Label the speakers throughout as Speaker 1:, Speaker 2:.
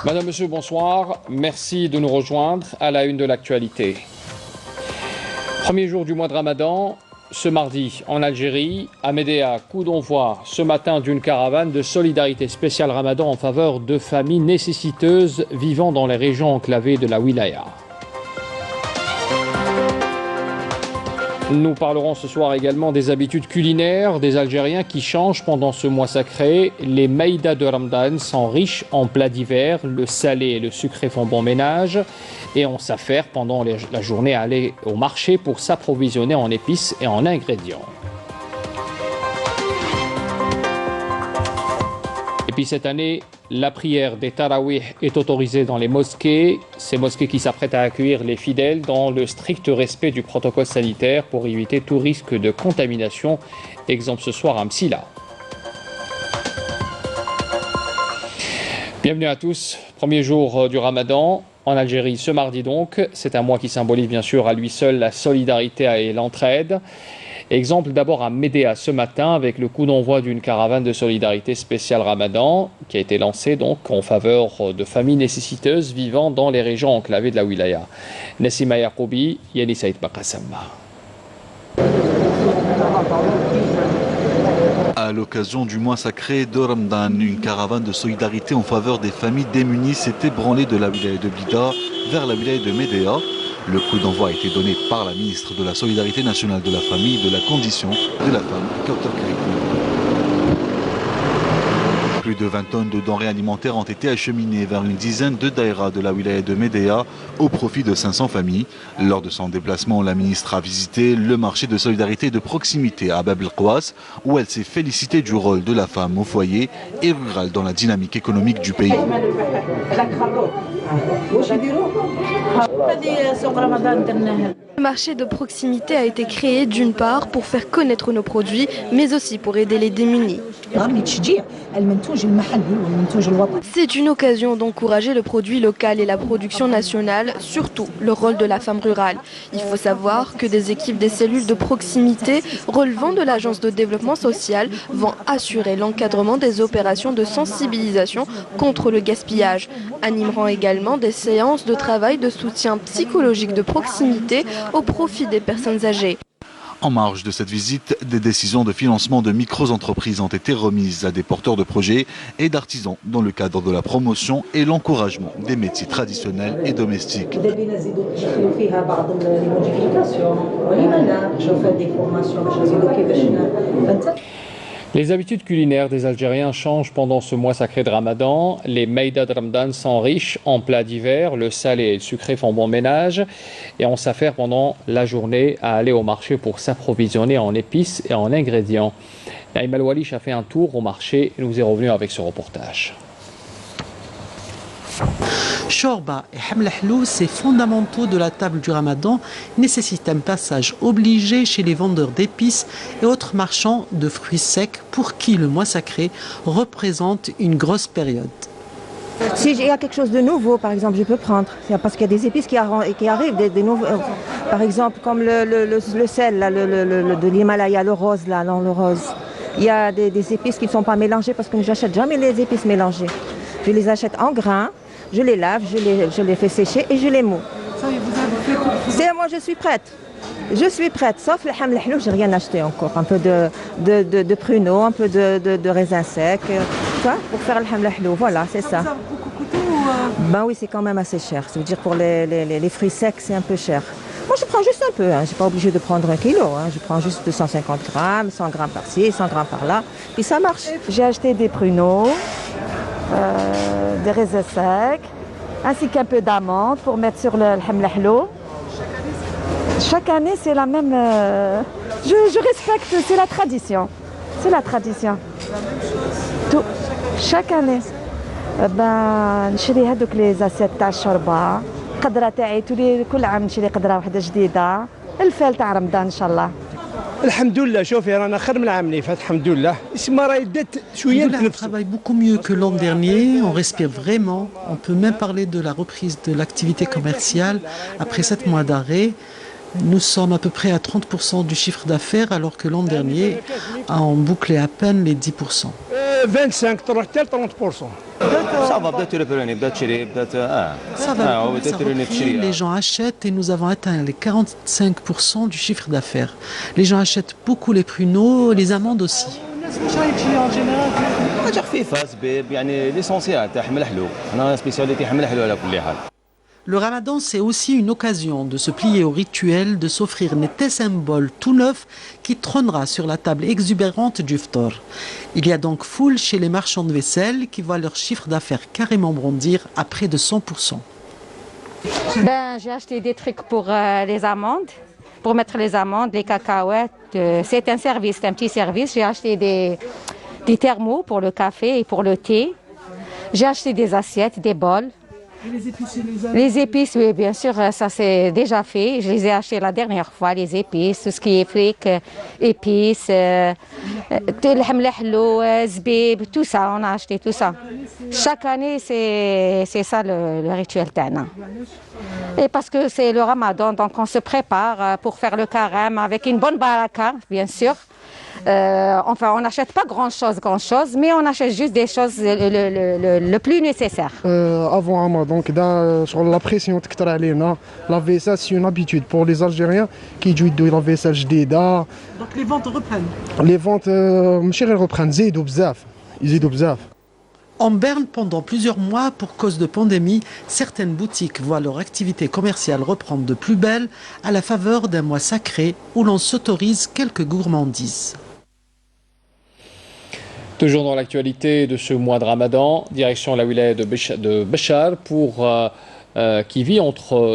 Speaker 1: Madame, Monsieur, bonsoir. Merci de nous rejoindre à la une de l'actualité. Premier jour du mois de Ramadan, ce mardi en Algérie, à Médéa, coup d'envoi ce matin d'une caravane de solidarité spéciale Ramadan en faveur de familles nécessiteuses vivant dans les régions enclavées de la wilaya. Nous parlerons ce soir également des habitudes culinaires des Algériens qui changent pendant ce mois sacré. Les maïdas de Ramadan sont riches en plats divers, le salé et le sucré font bon ménage et on s'affaire pendant la journée à aller au marché pour s'approvisionner en épices et en ingrédients. Et puis cette année, la prière des Tarawih est autorisée dans les mosquées, ces mosquées qui s'apprêtent à accueillir les fidèles dans le strict respect du protocole sanitaire pour éviter tout risque de contamination. Exemple ce soir à Msila. Bienvenue à tous, premier jour du Ramadan en Algérie ce mardi donc. C'est un mois qui symbolise bien sûr à lui seul la solidarité et l'entraide. Exemple d'abord à Médéa ce matin avec le coup d'envoi d'une caravane de solidarité spéciale Ramadan qui a été lancée donc en faveur de familles nécessiteuses vivant dans les régions enclavées de la wilaya. Nassima Yaqoubi, Yanni Saïd Bakassamba.
Speaker 2: À l'occasion du mois sacré de Ramadan, une caravane de solidarité en faveur des familles démunies s'est ébranlée de la wilaya de Blida vers la wilaya de Médéa. Le coup d'envoi a été donné par la ministre de la Solidarité nationale de la famille et de la condition de la femme, Kautar Karikoun. Plus de 20 tonnes de denrées alimentaires ont été acheminées vers une dizaine de daïras de la wilaya de Médéa au profit de 500 familles. Lors de son déplacement, la ministre a visité le marché de solidarité et de proximité à Bab el-Kouas, où elle s'est félicitée du rôle de la femme au foyer et rurale dans la dynamique économique du pays.
Speaker 3: Le marché de proximité a été créé d'une part pour faire connaître nos produits, mais aussi pour aider les démunis. C'est une occasion d'encourager le produit local et la production nationale, surtout le rôle de la femme rurale. Il faut savoir que des équipes des cellules de proximité relevant de l'Agence de développement social vont assurer l'encadrement des opérations de sensibilisation contre le gaspillage, animeront également des séances de travail de soutien psychologique de proximité au profit des personnes âgées.
Speaker 2: En marge de cette visite, des décisions de financement de micro-entreprises ont été remises à des porteurs de projets et d'artisans dans le cadre de la promotion et l'encouragement des métiers traditionnels et domestiques.
Speaker 1: Les habitudes culinaires des Algériens changent pendant ce mois sacré de Ramadan. Les maïdas de Ramadan sont riches en plats divers, le salé et le sucré font bon ménage et on s'affaire pendant la journée à aller au marché pour s'approvisionner en épices et en ingrédients. Naïm Al-Walish a fait un tour au marché et nous est revenu avec ce reportage.
Speaker 4: Shorba et hamlahlou, ces fondamentaux de la table du Ramadan, nécessitent un passage obligé chez les vendeurs d'épices et autres marchands de fruits secs pour qui le mois sacré représente une grosse période.
Speaker 5: Si il y a quelque chose de nouveau, par exemple, je peux prendre. Parce qu'il y a des épices qui arrivent, des nouveaux, par exemple, comme le sel, là, de l'Himalaya, le rose, là, non, le rose. Il y a des épices qui ne sont pas mélangées parce que je n'achète jamais les épices mélangées. Je les achète en grains. Je les lave, je les fais sécher et je les moue. Moi, je suis prête. Je suis prête, sauf le hamlahlou, je n'ai rien acheté encore. Un peu de pruneaux, un peu de raisins secs, pour faire le hamlahlou. Voilà, c'est ça.
Speaker 6: Ça a beaucoup coûté ou
Speaker 5: Ben oui, c'est quand même assez cher. Ça veut dire pour les fruits secs, c'est un peu cher. Moi, je prends juste un peu. Je ne suis pas obligée de prendre 1 kilo. Je prends juste 250 grammes, 100 grammes par-ci, 100 grammes par-là. Puis ça marche. J'ai acheté des pruneaux. Des raisins secs, ainsi qu'un peu d'amandes pour mettre sur le hamlahlou. Chaque année, c'est la même... Je respecte, c'est la tradition. C'est la tradition. Tout. Chaque année. نشري هذوك لي زاسيت تاع الشوربه قدره تاعي تولي كل عام نشري قدره واحده جديده الفال تاع رمضان ان شاء الله.
Speaker 7: Alhamdoulilah, شوفي رانا خير من العام اللي فات الحمد لله. اسمها راهي دات شويه
Speaker 4: On travaille beaucoup mieux que l'an dernier, on respire vraiment, on peut même parler de la reprise de l'activité commerciale après 7 mois d'arrêt. Nous sommes à peu près à 30% du chiffre d'affaires alors que l'an dernier, on bouclait à peine les 10%.
Speaker 7: 25 تروح حتى ل 30%.
Speaker 6: صافا بدات تربروني بدات تشري بدات
Speaker 4: Ça va, ça reprit, les gens achètent et nous avons atteint les 45% du chiffre d'affaires. Les gens achètent beaucoup les pruneaux, les amandes aussi.
Speaker 6: حاجه خفيفه زبيب يعني ليسونسيال تاع حمل حلو انا سبيسياليتي حمل حلو على كل حال.
Speaker 4: Le ramadan, c'est aussi une occasion de se plier au rituel, de s'offrir un bol tout neuf qui trônera sur la table exubérante du ftor. Il y a donc foule chez les marchands de vaisselle qui voient leur chiffre d'affaires carrément bondir à près de 100%.
Speaker 8: J'ai acheté des trucs pour les amandes, pour mettre les amandes, les cacahuètes. C'est un service, c'est un petit service. J'ai acheté des thermos pour le café et pour le thé. J'ai acheté des assiettes, des bols. Les épices, oui, bien sûr, ça c'est déjà fait. Je les ai achetées la dernière fois, les épices, tout ce qui est fric, épices, zbib, tout ça, on a acheté tout ça. Chaque année, c'est ça le rituel Tana. Et parce que c'est le ramadan, donc on se prépare pour faire le carême avec une bonne baraka, bien sûr. Enfin, on n'achète pas grand-chose, mais on achète juste des choses le plus nécessaire.
Speaker 9: Avant Ramadan, sur la pression تكتر علينا, la vaisselle c'est une habitude pour les Algériens qui يجوا la vaisselle جديدة.
Speaker 4: Donc les ventes reprennent.
Speaker 9: Les ventes ماشي غير reprennent, يزيدوا بزاف.
Speaker 4: En Berne, pendant plusieurs mois, pour cause de pandémie, certaines boutiques voient leur activité commerciale reprendre de plus belle à la faveur d'un mois sacré où l'on s'autorise quelques gourmandises.
Speaker 1: Toujours dans l'actualité de ce mois de Ramadan, direction la wilaya de Béchar qui vit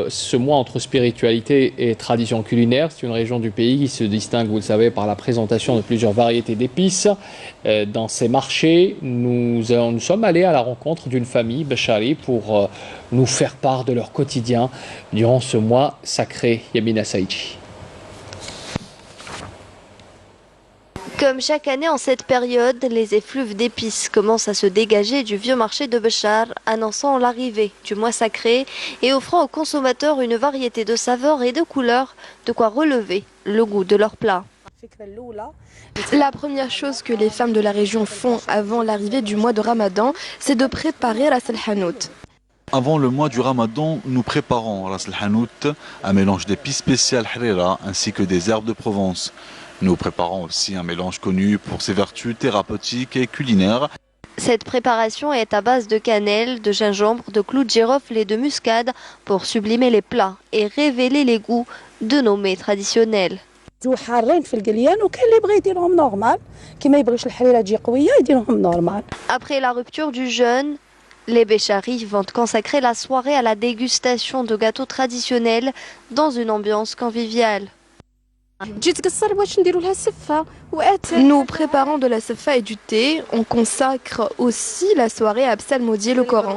Speaker 1: ce mois entre spiritualité et tradition culinaire. C'est une région du pays qui se distingue, vous le savez, par la présentation de plusieurs variétés d'épices. Dans ces marchés, nous sommes allés à la rencontre d'une famille Béchari pour nous faire part de leur quotidien durant ce mois sacré. Yamina Saïdji.
Speaker 3: Comme chaque année en cette période, les effluves d'épices commencent à se dégager du vieux marché de Béchar, annonçant l'arrivée du mois sacré et offrant aux consommateurs une variété de saveurs et de couleurs, de quoi relever le goût de leurs plats. La première chose que les femmes de la région font avant l'arrivée du mois de Ramadan, c'est de préparer Ras el-Hanout.
Speaker 2: Avant le mois du Ramadan, nous préparons Ras el-Hanout, un mélange d'épices spéciales Harira ainsi que des herbes de Provence. Nous préparons aussi un mélange connu pour ses vertus thérapeutiques et culinaires.
Speaker 3: Cette préparation est à base de cannelle, de gingembre, de clous de girofle et de muscade pour sublimer les plats et révéler les goûts de nos mets traditionnels. Après la rupture du jeûne, les Bécharis vont consacrer la soirée à la dégustation de gâteaux traditionnels dans une ambiance conviviale. Nous préparons de la sefa et du thé. On consacre aussi la soirée à psalmodier le Coran.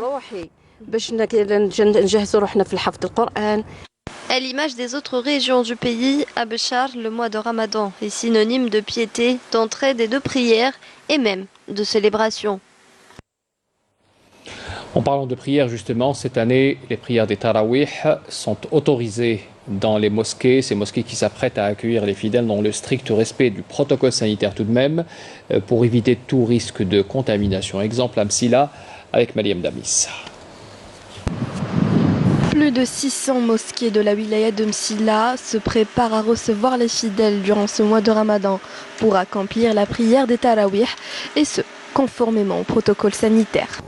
Speaker 3: À l'image des autres régions du pays, à Béchar, le mois de Ramadan est synonyme de piété, d'entraide et de prière, et même de célébration.
Speaker 1: En parlant de prières, justement, cette année, les prières des Tarawih sont autorisées dans les mosquées, ces mosquées qui s'apprêtent à accueillir les fidèles dans le strict respect du protocole sanitaire tout de même, pour éviter tout risque de contamination. Exemple à Msila avec Mariam Damis.
Speaker 3: Plus de 600 mosquées de la wilaya de Msila se préparent à recevoir les fidèles durant ce mois de Ramadan pour accomplir la prière des Tarawih, et ce, conformément au protocole sanitaire.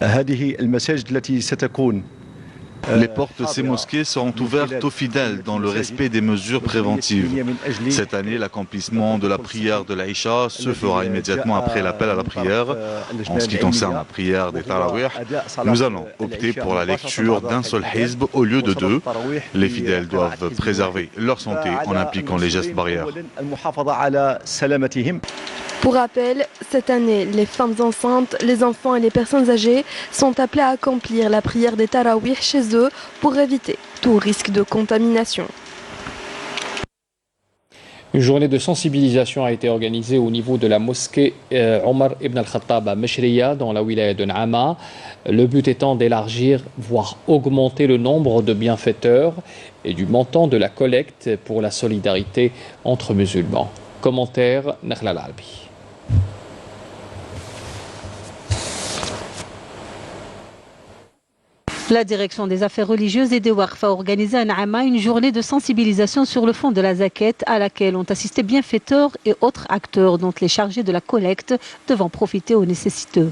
Speaker 2: Les portes de ces mosquées seront ouvertes aux fidèles dans le respect des mesures préventives. Cette année, l'accomplissement de la prière de l'Aïcha se fera immédiatement après l'appel à la prière. En ce qui concerne la prière des Tarawih, nous allons opter pour la lecture d'un seul hizb au lieu de deux. Les fidèles doivent préserver leur santé en appliquant les gestes barrières.
Speaker 3: Pour rappel, cette année, les femmes enceintes, les enfants et les personnes âgées sont appelés à accomplir la prière des Tarawih chez eux pour éviter tout risque de contamination.
Speaker 1: Une journée de sensibilisation a été organisée au niveau de la mosquée Omar ibn al-Khattab à Meshriya dans la wilaya de Naama. Le but étant d'élargir, voire augmenter le nombre de bienfaiteurs et du montant de la collecte pour la solidarité entre musulmans. Commentaire Nakhla Al-Albi.
Speaker 10: La direction des affaires religieuses et des Waqf a organisé à Naama une journée de sensibilisation sur le fond de la zakat à laquelle ont assisté bienfaiteurs et autres acteurs dont les chargés de la collecte devant profiter aux nécessiteux.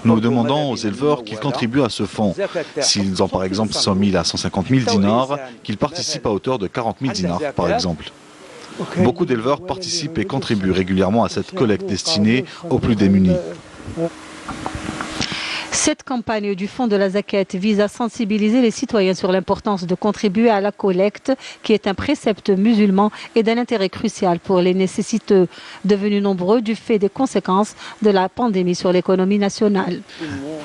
Speaker 2: Nous demandons aux éleveurs qu'ils contribuent à ce fonds. S'ils ont par exemple 100 000 à 150 000 dinars, qu'ils participent à hauteur de 40 000 dinars par exemple. Beaucoup d'éleveurs participent et contribuent régulièrement à cette collecte destinée aux plus démunis.
Speaker 10: Cette campagne du Fonds de la Zakat vise à sensibiliser les citoyens sur l'importance de contribuer à la collecte, qui est un précepte musulman et d'un intérêt crucial pour les nécessiteux, devenus nombreux du fait des conséquences de la pandémie sur l'économie nationale.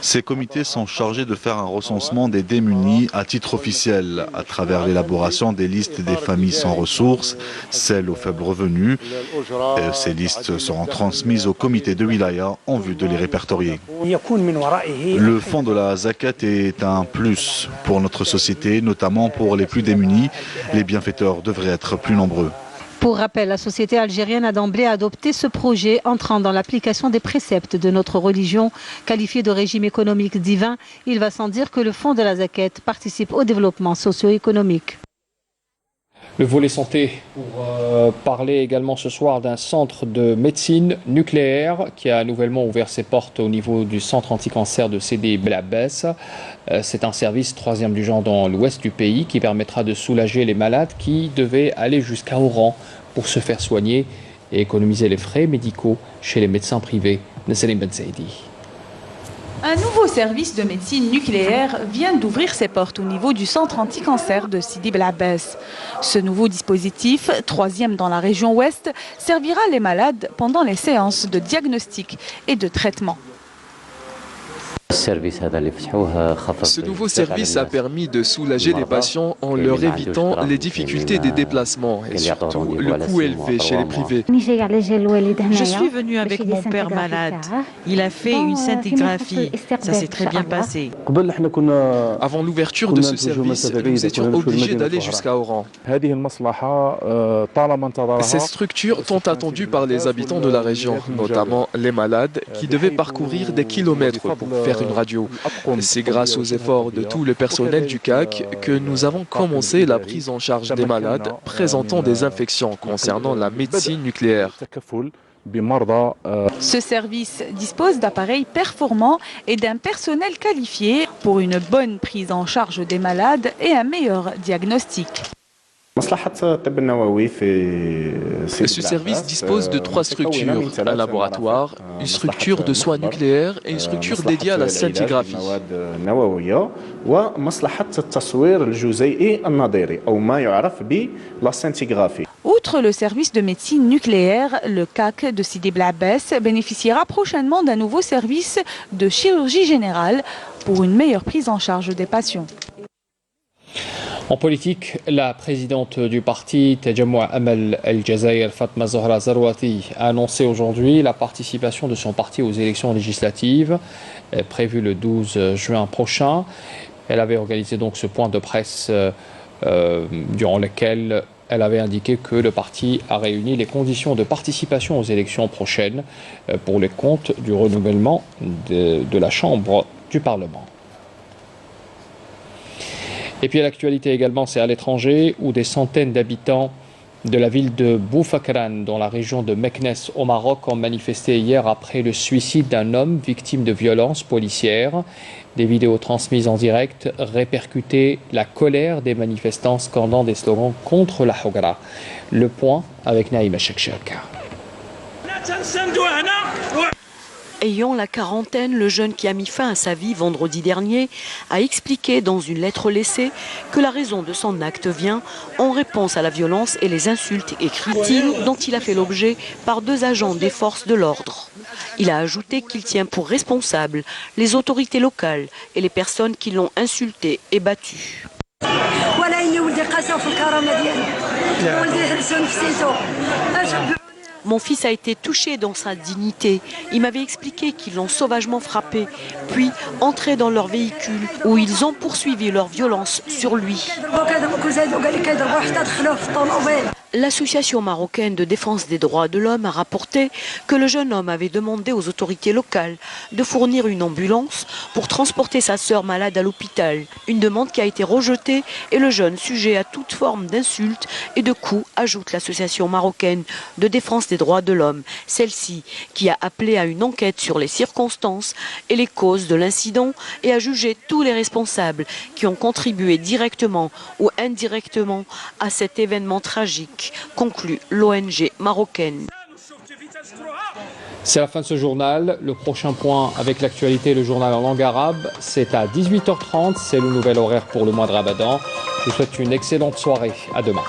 Speaker 2: Ces comités sont chargés de faire un recensement des démunis à titre officiel, à travers l'élaboration des listes des familles sans ressources, celles aux faibles revenus. Ces listes seront transmises au comité de wilaya en vue de les répertorier. Le fonds de la zakat est un plus pour notre société, notamment pour les plus démunis. Les bienfaiteurs devraient être plus nombreux.
Speaker 10: Pour rappel, la société algérienne a d'emblée adopté ce projet entrant dans l'application des préceptes de notre religion. Qualifié de régime économique divin, il va sans dire que le fonds de la zakat participe au développement socio-économique.
Speaker 1: Le volet santé pour parler également ce soir d'un centre de médecine nucléaire qui a nouvellement ouvert ses portes au niveau du centre anti-cancer de Sidi Bel Abbès. C'est un service troisième du genre dans l'ouest du pays qui permettra de soulager les malades qui devaient aller jusqu'à Oran pour se faire soigner et économiser les frais médicaux chez les médecins privés. Nesselim Ben Saidi.
Speaker 11: Un nouveau service de médecine nucléaire vient d'ouvrir ses portes au niveau du centre anti-cancer de Sidi Bel Abbès. Ce nouveau dispositif, troisième dans la région ouest, servira les malades pendant les séances de diagnostic et de traitement.
Speaker 12: Ce nouveau service a permis de soulager les patients en leur évitant les difficultés des déplacements et surtout le coût élevé chez les privés.
Speaker 13: Je suis venue avec mon père malade. Il a fait une scintigraphie. Ça s'est très bien passé.
Speaker 12: Avant l'ouverture de ce service, nous étions obligés d'aller jusqu'à Oran. Ces structures sont attendues par les habitants de la région, notamment les malades qui devaient parcourir des kilomètres pour faire une radio. C'est grâce aux efforts de tout le personnel du CAC que nous avons commencé la prise en charge des malades présentant des infections concernant la médecine nucléaire.
Speaker 11: Ce service dispose d'appareils performants et d'un personnel qualifié pour une bonne prise en charge des malades et un meilleur diagnostic.
Speaker 12: Ce service dispose de 3 structures, un laboratoire, une structure de soins nucléaires et une structure dédiée à la scintigraphie.
Speaker 11: Outre le service de médecine nucléaire, le CAC de Sidi Bel Abbès bénéficiera prochainement d'un nouveau service de chirurgie générale pour une meilleure prise en charge des patients.
Speaker 1: En politique, la présidente du parti Tajamou' Amal El-Jazair, Fatma Zahra Zarwati, a annoncé aujourd'hui la participation de son parti aux élections législatives prévues le 12 juin prochain. Elle avait organisé donc ce point de presse durant lequel elle avait indiqué que le parti a réuni les conditions de participation aux élections prochaines pour les comptes du renouvellement de la Chambre du Parlement. Et puis à l'actualité également, c'est à l'étranger où des centaines d'habitants de la ville de Boufakran, dans la région de Meknes au Maroc, ont manifesté hier après le suicide d'un homme victime de violences policières. Des vidéos transmises en direct répercutaient la colère des manifestants scandant des slogans contre la Hogra. Le point avec Naïma Chekchek.
Speaker 14: Ayant la quarantaine, le jeune qui a mis fin à sa vie vendredi dernier a expliqué dans une lettre laissée que la raison de son acte vient en réponse à la violence et les insultes et critiques dont il a fait l'objet par 2 agents des forces de l'ordre. Il a ajouté qu'il tient pour responsables les autorités locales et les personnes qui l'ont insulté et battu. Mon fils a été touché dans sa dignité. Il m'avait expliqué qu'ils l'ont sauvagement frappé, puis entré dans leur véhicule où ils ont poursuivi leur violence sur lui. L'association marocaine de défense des droits de l'homme a rapporté que le jeune homme avait demandé aux autorités locales de fournir une ambulance pour transporter sa sœur malade à l'hôpital. Une demande qui a été rejetée et le jeune sujet à toute forme d'insultes et de coups, ajoute l'association marocaine de défense des droits de l'homme. Celle-ci qui a appelé à une enquête sur les circonstances et les causes de l'incident et a jugé tous les responsables qui ont contribué directement ou indirectement à cet événement tragique, conclut l'ONG marocaine.
Speaker 1: C'est la fin de ce journal. Le prochain point avec l'actualité, le journal en langue arabe, c'est à 18h30. C'est le nouvel horaire pour le mois de Ramadan. Je vous souhaite une excellente soirée. À demain.